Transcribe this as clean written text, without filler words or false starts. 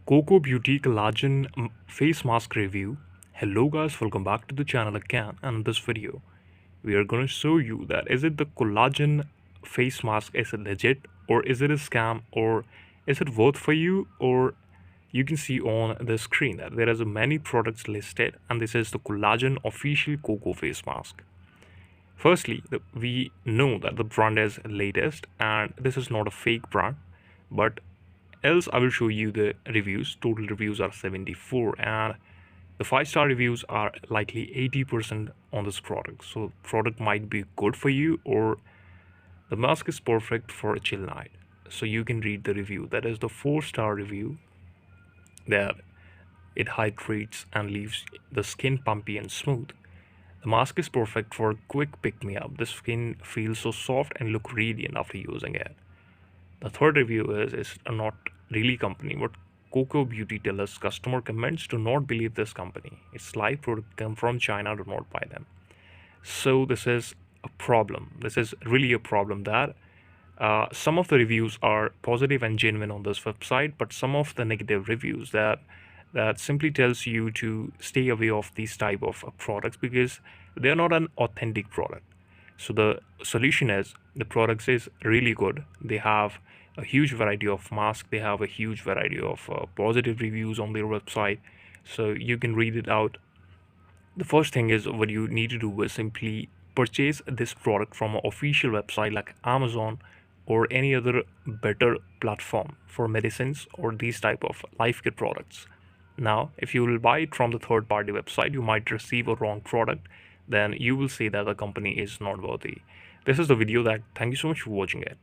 Coco Beauty Collagen Face Mask Review. Hello guys, welcome back to the channel again, and in this video we are going to show you that is it the collagen face mask, is it legit or is it a scam, or is it worth for you? Or you can see on the screen that there is many products listed, and this is the collagen official Coco face mask. Firstly, we know that the brand is latest and this is not a fake brand, but else I will show you the reviews. Total reviews are 74, and the 5-star reviews are likely 80% on this product. So product might be good for you, or the mask is perfect for a chill night. So you can read the review. That is the 4-star review, that it hydrates and leaves the skin pumpy and smooth. The mask is perfect for a quick pick-me-up. The skin feels so soft and look radiant after using it. The third review is not really company, but Coco Beauty tells us customer comments, do not believe this company. It's live product come from China, do not buy them. So this is a problem. This is really a problem that some of the reviews are positive and genuine on this website, but some of the negative reviews that simply tells you to stay away of these type of products because they are not an authentic product. So the solution is the products is really good. They have a huge variety of masks. They have a huge variety of positive reviews on their website. So you can read it out. The first thing is what you need to do is simply purchase this product from an official website like Amazon or any other better platform for medicines or these type of life care products. Now, if you will buy it from the third party website, you might receive a wrong product. Then you will say that the company is not worthy. This is the video. That thank you so much for watching it.